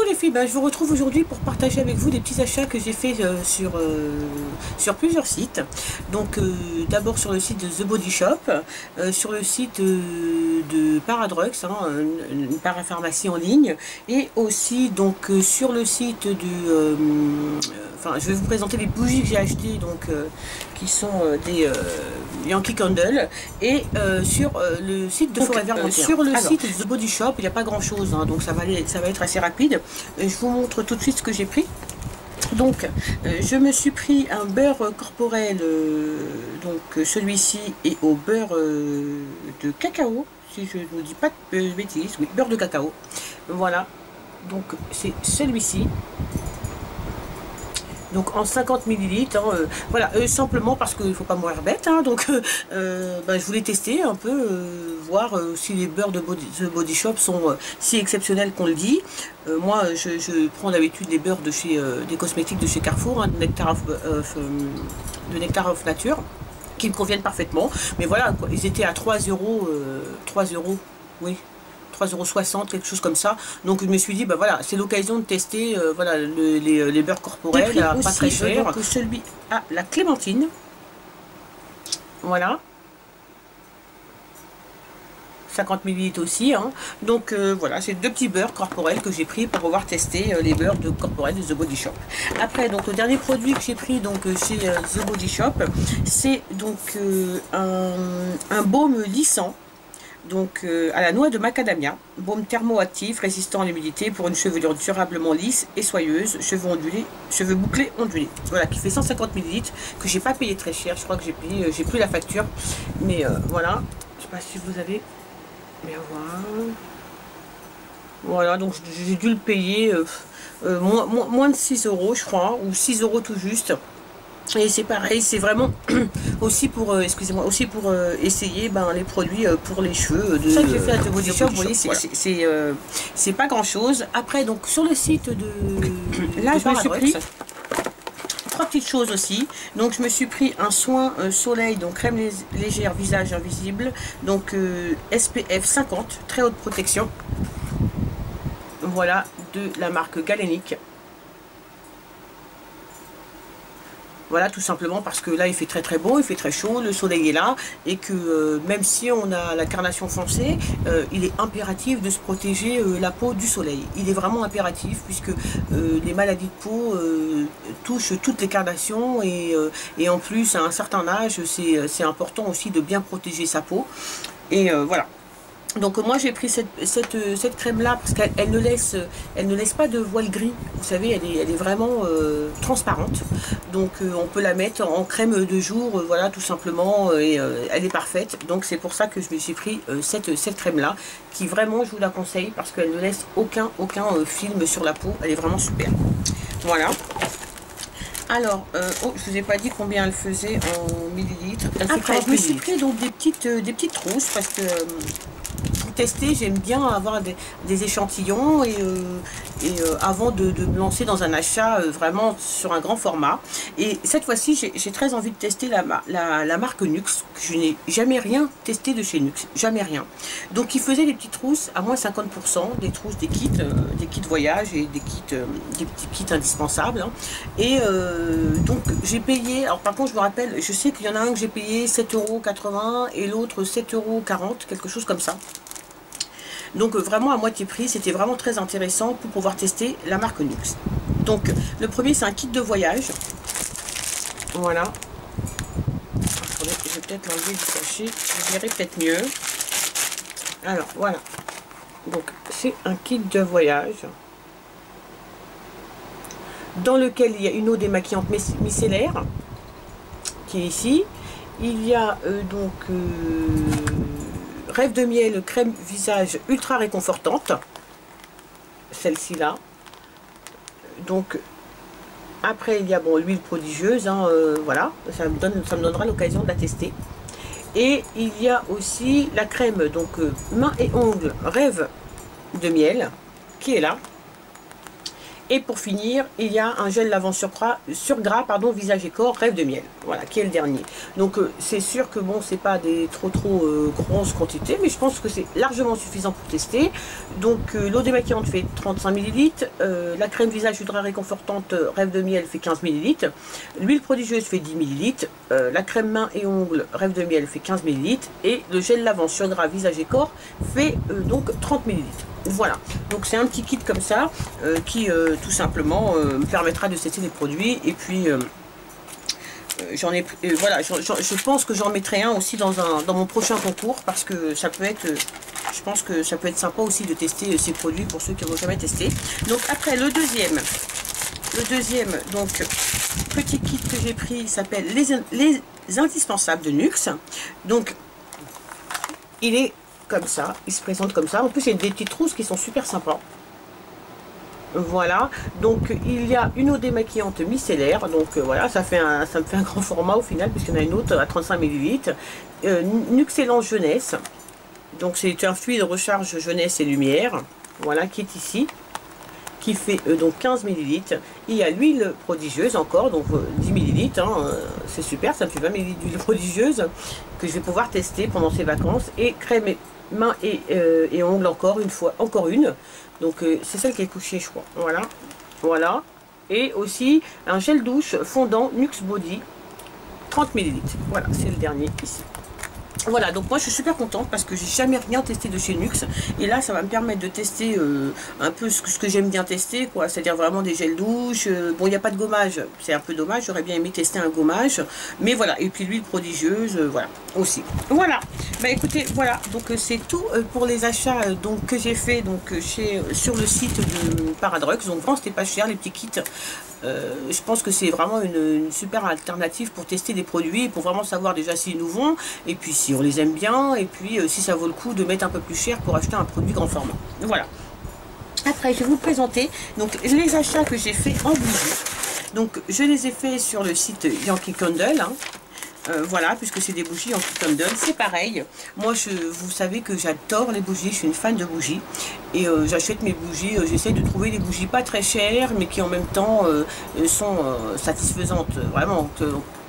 Coucou les filles, je vous retrouve aujourd'hui pour partager avec vous des petits achats que j'ai fait sur plusieurs sites. Donc d'abord sur le site de The Body Shop, sur le site de Paradrugs, une parapharmacie en ligne, et aussi donc sur le site de... je vais vous présenter les bougies que j'ai achetées, donc qui sont des Yankee Candle, et sur le site de Forever 21. Sur le site de The Body Shop, il n'y a pas grand chose, donc ça va être assez rapide. Je vous montre tout de suite ce que j'ai pris. Donc je me suis pris un beurre corporel, donc celui-ci est au beurre de cacao, si je ne dis pas de bêtises, oui, beurre de cacao. Voilà, donc c'est celui-ci. Donc en 50 ml, voilà, simplement parce qu'il ne faut pas mourir bête, donc je voulais tester un peu, voir si les beurres de The Body Shop sont si exceptionnels qu'on le dit. Moi je prends d'habitude les beurres de chez des cosmétiques de chez Carrefour, de Nectar of Nature, qui me conviennent parfaitement. Mais voilà, quoi, ils étaient à 3 euros, oui. 3,60 €, quelque chose comme ça. Donc je me suis dit, voilà, c'est l'occasion de tester voilà, les beurres corporels, pas très cher. Donc celui à la clémentine. Voilà. 50 ml aussi. Donc voilà, c'est deux petits beurres corporels que j'ai pris pour pouvoir tester les beurres corporels de The Body Shop. Après, donc le dernier produit que j'ai pris donc chez The Body Shop, c'est donc un baume lissant. Donc à la noix de macadamia, baume thermoactif résistant à l'humidité pour une chevelure durablement lisse et soyeuse, cheveux bouclés ondulés. Voilà, qui fait 150 ml, que j'ai pas payé très cher. Je crois que j'ai payé, j'ai plus la facture, mais voilà. Je sais pas si vous avez, mais voilà, donc j'ai dû le payer moins de 6 €, je crois, ou 6 € tout juste. Et c'est pareil, c'est vraiment aussi pour, excusez-moi, aussi pour essayer les produits pour les cheveux. Ça que j'ai fait à The Body Shop, vous voyez, c'est pas grand chose. Après, donc sur le site de... Là, je me suis pris trois petites choses aussi. Donc je me suis pris un soin soleil, donc crème légère visage invisible, donc SPF 50, très haute protection. Voilà, de la marque Galénic. Voilà, tout simplement parce que là il fait très très beau, il fait très chaud, le soleil est là, et que même si on a la carnation foncée, il est impératif de se protéger la peau du soleil. Il est vraiment impératif, puisque les maladies de peau touchent toutes les carnations, et en plus à un certain âge c'est important aussi de bien protéger sa peau. Et voilà. Donc moi j'ai pris cette crème là parce qu'elle ne laisse pas de voile gris, vous savez, elle est vraiment transparente, donc on peut la mettre en crème de jour, voilà, tout simplement, et elle est parfaite. Donc c'est pour ça que je me suis pris cette crème là, qui vraiment je vous la conseille parce qu'elle ne laisse aucun film sur la peau, elle est vraiment super. Voilà. Alors, je vous ai pas dit combien elle faisait en millilitres. Après, je me suis pris donc des petites trousses parce que pour tester, j'aime bien avoir des échantillons, et avant de me lancer dans un achat vraiment sur un grand format. Et cette fois-ci, j'ai très envie de tester la marque Nuxe. Je n'ai jamais rien testé de chez Nuxe, jamais rien. Donc, ils faisaient des petites trousses à moins 50%, des trousses, des kits voyage et des petits kits indispensables. Et donc, j'ai payé, alors par contre, je me rappelle, je sais qu'il y en a un que j'ai payé 7,80 € et l'autre 7,40 €, quelque chose comme ça. Donc vraiment à moitié prix, c'était vraiment très intéressant pour pouvoir tester la marque Nuxe. Donc le premier c'est un kit de voyage. Voilà. Attendez, je vais peut-être l'enlever du sachet, je verrai peut-être mieux. Alors voilà. Donc c'est un kit de voyage dans lequel il y a une eau démaquillante micellaire qui est ici. Il y a Rêve de miel, crème visage ultra réconfortante, celle-ci là. Donc après il y a l'huile prodigieuse, voilà, ça me donnera l'occasion de la tester. Et il y a aussi la crème donc mains et ongles Rêve de miel qui est là. Et pour finir, il y a un gel lavant sur gras, pardon, visage et corps, Rêve de miel. Voilà, qui est le dernier. Donc c'est sûr que bon, c'est pas des trop grosses quantités, mais je pense que c'est largement suffisant pour tester. Donc l'eau démaquillante fait 35 ml, la crème visage ultra réconfortante Rêve de miel fait 15 ml, l'huile prodigieuse fait 10 ml, la crème main et ongles Rêve de miel fait 15 ml, et le gel lavant sur gras, visage et corps fait donc 30 ml. Voilà, donc c'est un petit kit comme ça qui tout simplement me permettra de tester les produits. Et puis j'en ai voilà, je pense que j'en mettrai un aussi dans mon prochain concours, parce que ça peut être je pense que ça peut être sympa aussi de tester ces produits pour ceux qui n'ont jamais testé. Donc après le deuxième donc petit kit que j'ai pris s'appelle les indispensables de Nuxe. Donc il est comme ça, il se présente comme ça. En plus il y a des petites trousses qui sont super sympas. Voilà, donc il y a une eau démaquillante micellaire, donc voilà, ça me fait un grand format au final, puisqu'il y en a une autre à 35 ml. Nuxellance jeunesse, donc c'est un fluide de recharge jeunesse et lumière, voilà, qui est ici, qui fait donc 15 ml. Il y a l'huile prodigieuse encore, donc 10 ml, hein, c'est super, ça me fait 20 ml d'huile prodigieuse que je vais pouvoir tester pendant ces vacances. Et crème mains et ongles encore une. Donc c'est celle qui est couchée, je crois. Voilà, voilà. Et aussi un gel douche fondant Nuxe Body, 30 ml. Voilà, c'est le dernier ici. Voilà, donc moi je suis super contente parce que j'ai jamais rien testé de chez Nuxe. Et là ça va me permettre de tester un peu ce que j'aime bien tester, quoi. C'est-à-dire vraiment des gels douche. Bon, il n'y a pas de gommage, c'est un peu dommage, j'aurais bien aimé tester un gommage. Mais voilà, et puis l'huile prodigieuse, voilà, aussi. Voilà, bah écoutez, voilà, donc c'est tout pour les achats donc, que j'ai fait donc, sur le site de Paradrux. Donc vraiment c'était pas cher les petits kits. Je pense que c'est vraiment une super alternative pour tester des produits, pour vraiment savoir déjà s'ils nous vont, et puis si on les aime bien, et puis si ça vaut le coup de mettre un peu plus cher pour acheter un produit grand format. Voilà. Après, je vais vous présenter donc les achats que j'ai fait en bougie. Donc, je les ai fait sur le site Yankee Candle, hein. Voilà, puisque c'est des bougies en Candle, c'est pareil. Moi, vous savez que j'adore les bougies, je suis une fan de bougies. Et j'achète mes bougies, j'essaie de trouver des bougies pas très chères, mais qui en même temps sont satisfaisantes, vraiment,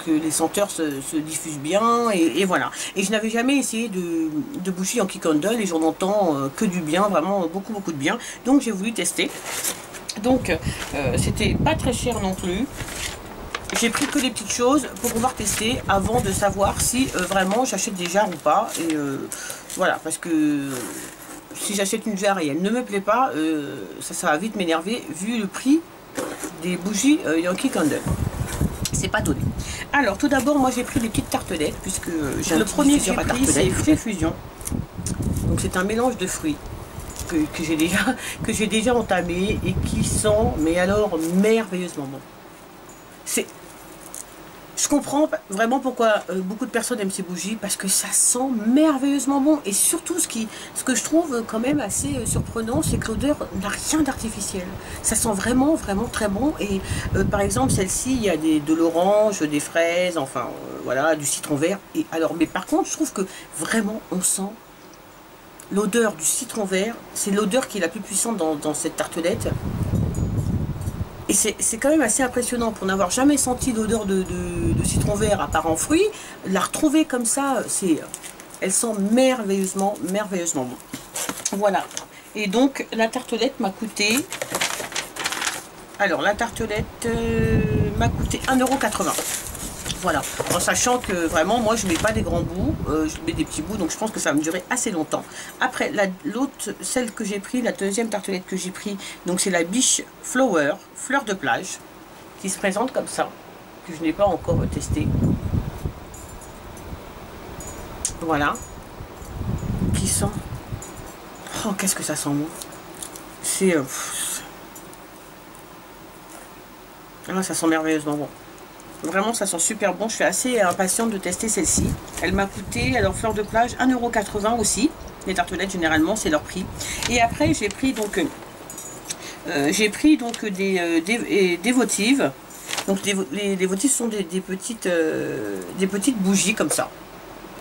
que les senteurs se diffusent bien, et voilà. Et je n'avais jamais essayé de bougies Yankee Candle, et j'en entends que du bien, vraiment beaucoup de bien. Donc j'ai voulu tester. Donc c'était pas très cher non plus. J'ai pris que des petites choses pour pouvoir tester avant de savoir si vraiment j'achète des jarres ou pas. Et voilà, parce que si j'achète une jarre et elle ne me plaît pas, ça va vite m'énerver vu le prix des bougies Yankee Candle. C'est pas donné. Alors tout d'abord, moi j'ai pris des petites tartelettes, puisque j'ai le premier que j'ai pris, c'est Fruit Fusion. Donc c'est un mélange de fruits que j'ai déjà entamé et qui sent, mais alors merveilleusement bon. Je comprends vraiment pourquoi beaucoup de personnes aiment ces bougies, parce que ça sent merveilleusement bon. Et surtout, ce que je trouve quand même assez surprenant, c'est que l'odeur n'a rien d'artificiel. Ça sent vraiment très bon. Et par exemple, celle-ci, il y a de l'orange, des fraises, enfin voilà, du citron vert. Et alors, mais par contre, je trouve que vraiment, on sent l'odeur du citron vert. C'est l'odeur qui est la plus puissante dans cette tartelette. Et c'est quand même assez impressionnant, pour n'avoir jamais senti d'odeur de citron vert à part en fruits. La retrouver comme ça, elle sent merveilleusement bon. Voilà. Et donc la tartelette m'a coûté... Alors la tartelette m'a coûté 1,80 €. Voilà, en sachant que vraiment, moi je mets pas des grands bouts, je mets des petits bouts, donc je pense que ça va me durer assez longtemps. Après, l'autre, celle que j'ai pris, la deuxième tartelette que j'ai pris, donc c'est la Biche Flower, fleur de plage, qui se présente comme ça, que je n'ai pas encore testé. Voilà, qui sent... Oh, qu'est-ce que ça sent bon. C'est... Ah, ça sent merveilleusement bon. Vraiment, ça sent super bon. Je suis assez impatiente de tester celle-ci. Elle m'a coûté, alors fleur de plage, 1,80 € aussi. Les tartelettes, généralement, c'est leur prix. Et après, j'ai pris donc des votives. Donc, les votives sont des petites bougies comme ça.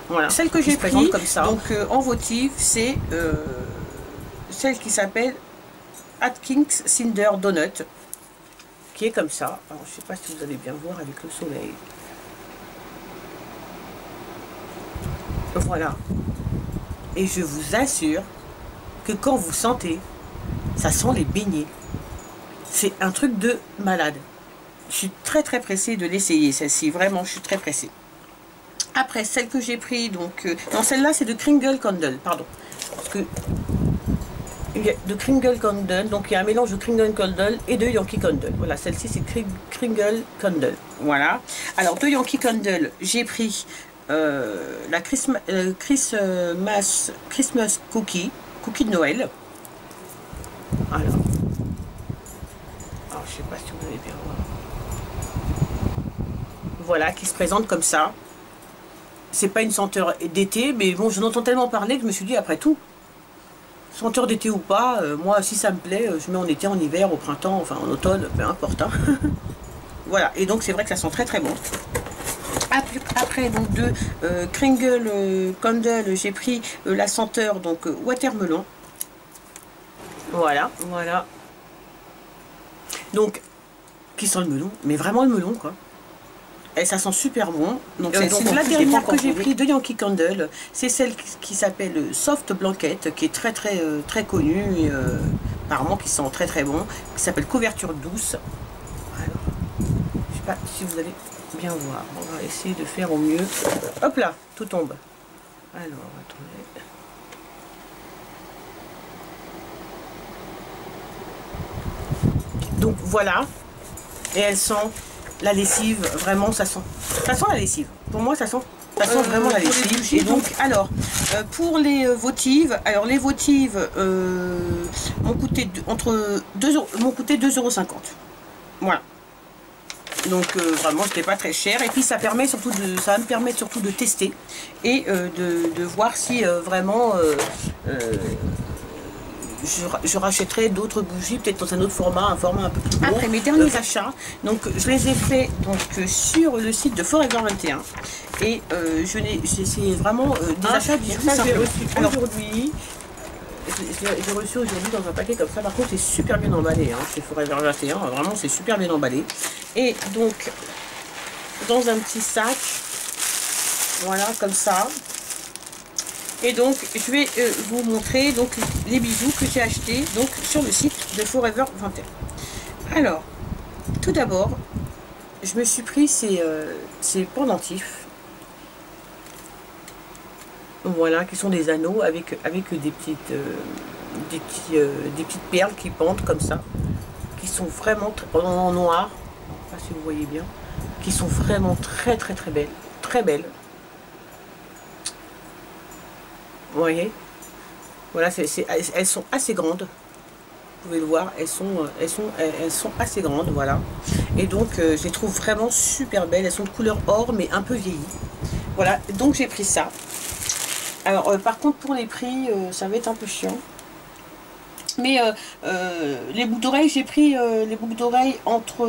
Voilà. Celle que j'ai prise comme ça. Donc, en votive, c'est celle qui s'appelle Atkins Cinder Donut. appliquer comme ça. Alors, je sais pas si vous allez bien voir avec le soleil. Voilà. Et je vous assure que quand vous sentez, ça sent les beignets. C'est un truc de malade. Je suis très pressée de l'essayer, celle-ci. Vraiment, je suis très pressée. Après, celle que j'ai pris, donc... non, celle-là, c'est de Kringle Candle, pardon. Parce que... il y a de Kringle Candle, donc il y a un mélange de Kringle Candle et de Yankee Candle. Voilà, celle-ci, c'est Kringle Candle. Voilà. Alors, de Yankee Candle, j'ai pris la Christmas Cookie de Noël. Voilà. Alors, je sais pas si vous allez bien voir. Voilà, qui se présente comme ça. C'est pas une senteur d'été, mais bon, j'en entends tellement parler que je me suis dit, après tout, senteur d'été ou pas, moi, si ça me plaît, je mets en été, en hiver, au printemps, enfin en automne, peu importe. Hein. Voilà, et donc c'est vrai que ça sent très bon. Après, donc de Kringle Candle, j'ai pris la senteur, donc Watermelon. Voilà. Donc, qui sent le melon, mais vraiment le melon, quoi. Et ça sent super bon. Donc c'est la dernière que j'ai pris de Yankee Candle. C'est celle qui s'appelle Soft Blanket, qui est très connue, et, apparemment qui sent très bon, qui s'appelle Couverture Douce. Alors, je sais pas si vous allez bien voir. On va essayer de faire au mieux. Hop là, tout tombe. Alors, attendez. Donc voilà. Et elle sent la lessive, vraiment ça sent la lessive. Pour moi ça sent vraiment la lessive. Et donc alors pour les votives, alors les votives m'ont coûté m'ont coûté 2,50 €. Voilà. Donc vraiment c'était pas très cher, et puis ça va me permettre surtout de tester et de voir si vraiment je rachèterai d'autres bougies, peut-être dans un autre format, un format un peu plus gros. Après mes derniers achats, donc je les ai fait donc sur le site de Forever 21, et c'est vraiment des achats du coup. J'ai reçu aujourd'hui dans un paquet comme ça. Par contre c'est super bien emballé, hein, chez Forever 21, vraiment c'est super bien emballé. Et donc dans un petit sac, voilà, comme ça. Et donc je vais vous montrer donc les bijoux que j'ai achetés donc sur le site de Forever 21. Alors tout d'abord, je me suis pris ces pendentifs, voilà, qui sont des anneaux avec des petites perles qui pendent comme ça, qui sont vraiment en noir, je ne sais pas si vous voyez bien, qui sont vraiment très belles. Vous voyez, voilà, elles sont assez grandes. Vous pouvez le voir, elles sont assez grandes, voilà. Et donc, je les trouve vraiment super belles. Elles sont de couleur or, mais un peu vieillies. Voilà, donc j'ai pris ça. Alors, par contre, pour les prix, ça va être un peu chiant. Mais les boucles d'oreilles, j'ai pris les boucles d'oreilles entre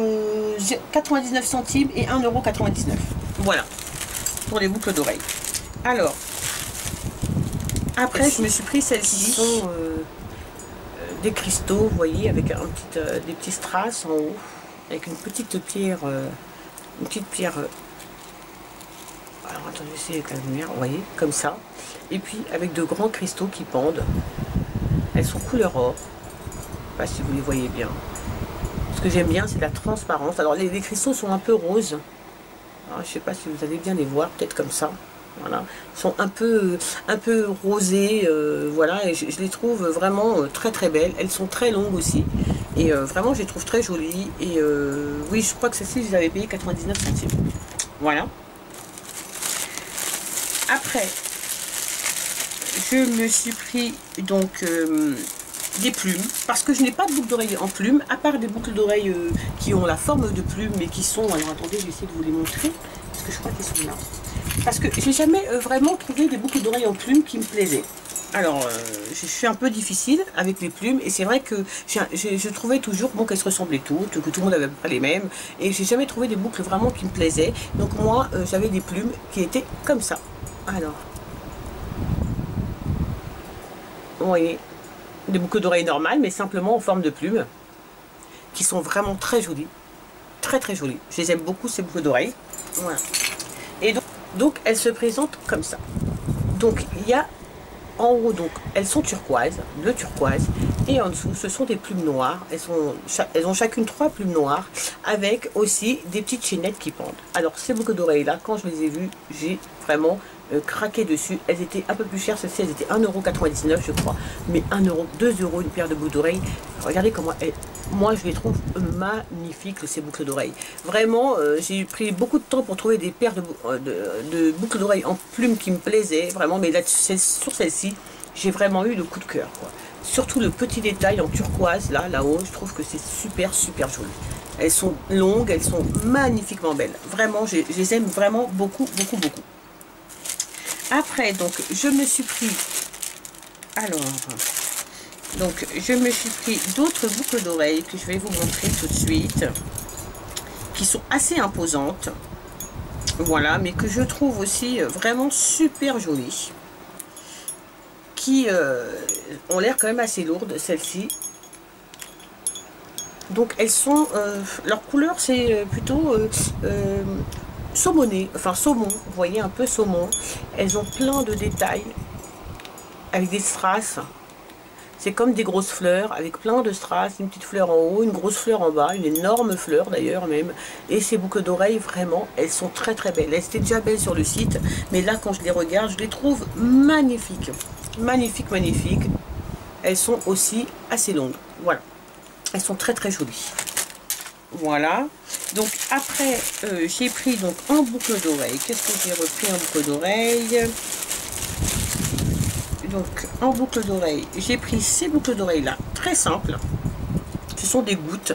99 centimes et 1,99 €. Voilà, pour les boucles d'oreilles. Alors, après, je me suis pris celles-ci, sont des cristaux, vous voyez, avec des petits strass en haut, avec une petite pierre, alors attendez, c'est avec la lumière, vous voyez, comme ça, et puis avec de grands cristaux qui pendent. Elles sont couleur or, je sais pas si vous les voyez bien. Ce que j'aime bien, c'est la transparence. Alors les cristaux sont un peu roses, alors, je sais pas si vous allez bien les voir, peut-être comme ça. Voilà, ils sont un peu rosés, voilà, et je les trouve vraiment très belles. Elles sont très longues aussi, et vraiment je les trouve très jolies. Et oui, je crois que celle-ci je les avais payé 99 centimes. Voilà. Après, je me suis pris donc des plumes, parce que je n'ai pas de boucles d'oreilles en plumes, à part des boucles d'oreilles qui ont la forme de plumes, mais qui sont, alors attendez, je vais essayer de vous les montrer, parce que je crois qu'elles sont là. Parce que j'ai jamais vraiment trouvé des boucles d'oreilles en plumes qui me plaisaient. Alors, je suis un peu difficile avec les plumes, et c'est vrai que je trouvais toujours bon, qu'elles se ressemblaient toutes, que tout le monde avait pas les mêmes, et j'ai jamais trouvé des boucles vraiment qui me plaisaient. Donc moi, j'avais des plumes qui étaient comme ça. Alors, vous voyez, des boucles d'oreilles normales, mais simplement en forme de plumes, qui sont vraiment très jolies. très très jolies. Je les aime beaucoup ces boucles d'oreilles. Voilà. Et donc elles se présentent comme ça. Donc il y a en haut, donc elles sont turquoises, bleu turquoise, et en dessous ce sont des plumes noires. Elles ont chacune 3 plumes noires avec aussi des petites chaînettes qui pendent. Alors ces boucles d'oreilles là, quand je les ai vues, j'ai vraiment craqué dessus. Elles étaient un peu plus chères, celles-ci elles étaient 1,99 € je crois, mais 1 €, 2 € une paire de boucles d'oreilles. Regardez comment elles... Moi, je les trouve magnifiques, ces boucles d'oreilles. Vraiment, j'ai pris beaucoup de temps pour trouver des paires de boucles d'oreilles en plumes qui me plaisaient, vraiment. Mais là, sur celle-ci, j'ai vraiment eu le coup de cœur, quoi. Surtout le petit détail en turquoise, là-haut, je trouve que c'est super, super joli. Elles sont longues, elles sont magnifiquement belles. Vraiment, je les aime vraiment beaucoup, beaucoup, beaucoup. Après, donc, je me suis pris... Alors... Donc, je me suis pris d'autres boucles d'oreilles que je vais vous montrer tout de suite, qui sont assez imposantes, voilà, mais que je trouve aussi vraiment super jolies, qui ont l'air quand même assez lourdes, celles-ci. Donc, elles sont, leur couleur, c'est plutôt saumoné, enfin saumon, vous voyez, un peu saumon. Elles ont plein de détails, avec des strass. C'est comme des grosses fleurs, avec plein de strass, une petite fleur en haut, une grosse fleur en bas, une énorme fleur d'ailleurs même. Et ces boucles d'oreilles, vraiment, elles sont très très belles. Elles étaient déjà belles sur le site, mais là quand je les regarde, je les trouve magnifiques. Magnifiques, magnifiques. Elles sont aussi assez longues, voilà. Elles sont très très jolies. Voilà. Donc après, j'ai pris donc en boucle d'oreille. Qu'est-ce que j'ai repris en boucle d'oreille ? Donc en boucle d'oreille, j'ai pris ces boucles d'oreilles là, très simples. Ce sont des gouttes,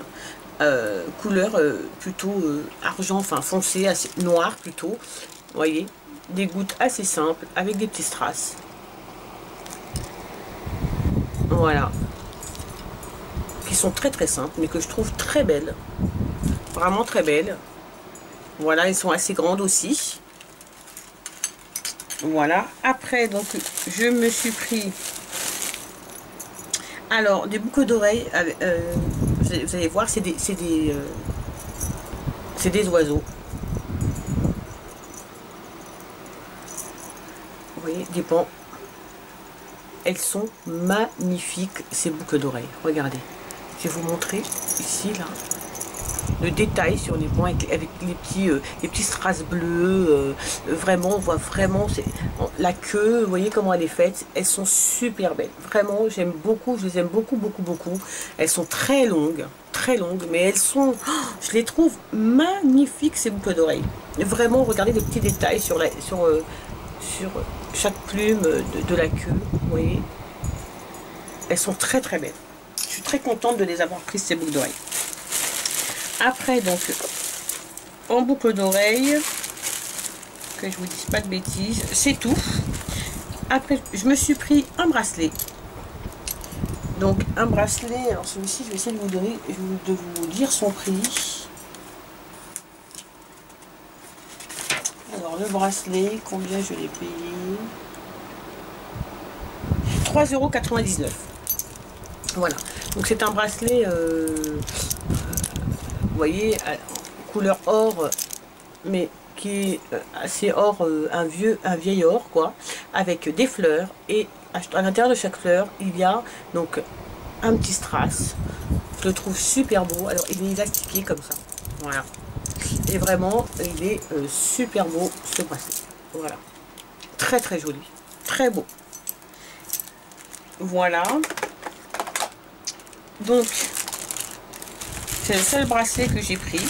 couleur plutôt argent, enfin foncé, assez noir plutôt. Vous voyez, des gouttes assez simples avec des petits strass. Voilà. Qui sont très très simples, mais que je trouve très belles. Vraiment très belles. Voilà, elles sont assez grandes aussi. Voilà. Après, donc, je me suis pris... Alors, des boucles d'oreilles, vous allez voir, c'est des oiseaux. Vous voyez, des pans. Elles sont magnifiques, ces boucles d'oreilles. Regardez. Je vais vous montrer ici, là. Le détail sur les pans avec les petits strass bleus, vraiment on voit vraiment la queue, vous voyez comment elle est faite, elles sont super belles, vraiment j'aime beaucoup, je les aime beaucoup beaucoup beaucoup. Elles sont très longues, mais elles sont, je les trouve magnifiques ces boucles d'oreilles. Vraiment regardez les petits détails sur chaque plume de la queue, vous voyez, elles sont très très belles. Je suis très contente de les avoir prises ces boucles d'oreilles. Après, donc, en boucle d'oreille, que je vous dise pas de bêtises, c'est tout. Après, je me suis pris un bracelet. Donc, un bracelet, alors celui-ci, je vais essayer de vous dire son prix. Alors, le bracelet, combien je l'ai payé? 3,99 €. Voilà. Donc, c'est un bracelet... vous voyez, couleur or, mais qui est assez or, un vieil or, quoi, avec des fleurs, et à l'intérieur de chaque fleur, il y a donc un petit strass. Je le trouve super beau. Alors, il est élastiqué comme ça, voilà. Et vraiment, il est super beau, ce bracelet. Voilà. Très, très joli. Très beau. Voilà. Donc, c'est le seul bracelet que j'ai pris.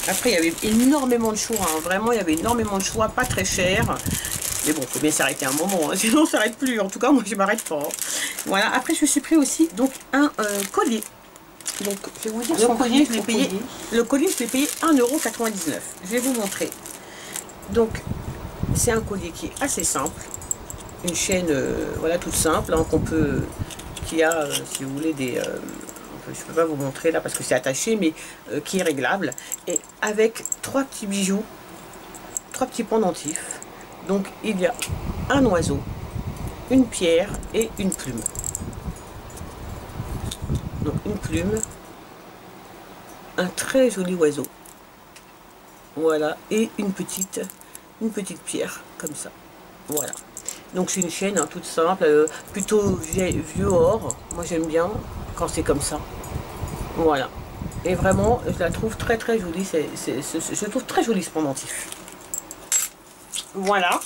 Après, il y avait énormément de choix. Hein. Vraiment, il y avait énormément de choix. Pas très cher. Mais bon, il faut bien s'arrêter un moment. Hein. Sinon, on ne s'arrête plus. En tout cas, moi, je ne m'arrête pas. Hein. Voilà. Après, je me suis pris aussi donc, un collier. Donc, je vais vous dire, le collier, je l'ai payé. Le collier, je l'ai payé 1,99 €. Je vais vous montrer. Donc, c'est un collier qui est assez simple. Une chaîne, voilà, toute simple. Hein, qui a, si vous voulez, des... je ne peux pas vous montrer là parce que c'est attaché, mais qui est réglable, et avec 3 petits bijoux, 3 petits pendentifs. Donc il y a un oiseau, une pierre et une plume. Donc une plume, un très joli oiseau, Voilà, et une petite pierre, comme ça. Voilà. Donc c'est une chaîne hein, toute simple, plutôt vieux or. Moi j'aime bien quand c'est comme ça. Voilà. Et vraiment, je la trouve très très jolie. Je trouve très joli ce pendentif. Voilà.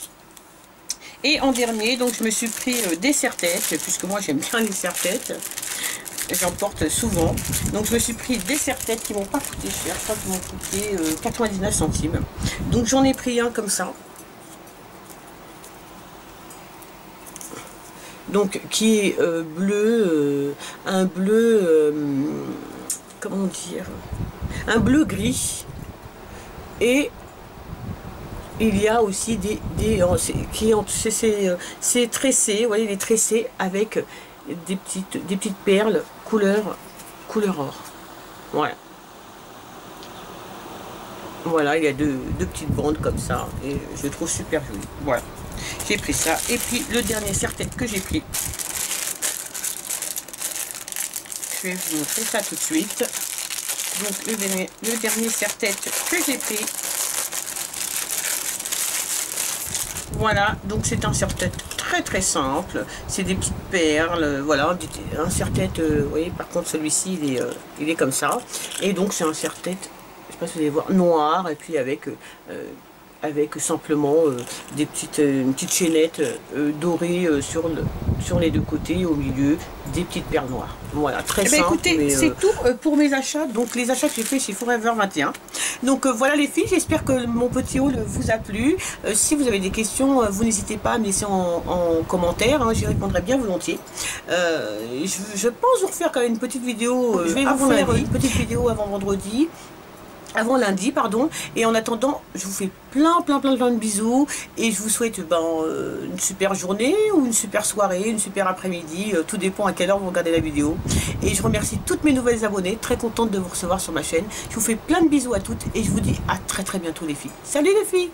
Et en dernier, donc je me suis pris des serre-têtes, puisque moi j'aime bien les serre-têtes. J'en porte souvent. Donc je me suis pris des serre-têtes qui m'ont pas coûté cher. Je crois qu'ils m'ont coûté 99 centimes. Donc j'en ai pris un comme ça. Donc qui est bleu, un bleu, comment dire, un bleu gris. Et il y a aussi c'est tressé, vous voyez les tressés avec des petites perles couleur or. Voilà. Voilà, il y a deux petites bandes comme ça et je trouve super joli. Voilà. J'ai pris ça. Et puis le dernier serre-tête que j'ai pris. Je vais vous montrer ça tout de suite. Donc le dernier serre-tête que j'ai pris. Voilà, donc c'est un serre-tête très très simple. C'est des petites perles, voilà, un serre-tête, vous voyez, par contre celui-ci il est comme ça. Et donc c'est un serre-tête, je sais pas si vous allez voir, noir, et puis avec simplement une petite chaînette dorée sur les deux côtés, au milieu, des petites perles noires. Voilà, très simple. Écoutez, c'est tout pour mes achats. Donc les achats que j'ai fait chez Forever 21. Donc voilà les filles, j'espère que mon petit haul vous a plu. Si vous avez des questions, vous n'hésitez pas à me laisser en commentaire, hein, j'y répondrai bien volontiers. Je pense vous refaire quand même une petite vidéo je vais vous faire une petite vidéo avant vendredi. Avant lundi, pardon. Et en attendant, je vous fais plein de bisous. Et je vous souhaite une super journée ou une super soirée, une super après-midi. Tout dépend à quelle heure vous regardez la vidéo. Et je remercie toutes mes nouvelles abonnées. Très contente de vous recevoir sur ma chaîne. Je vous fais plein de bisous à toutes. Et je vous dis à très bientôt les filles. Salut les filles!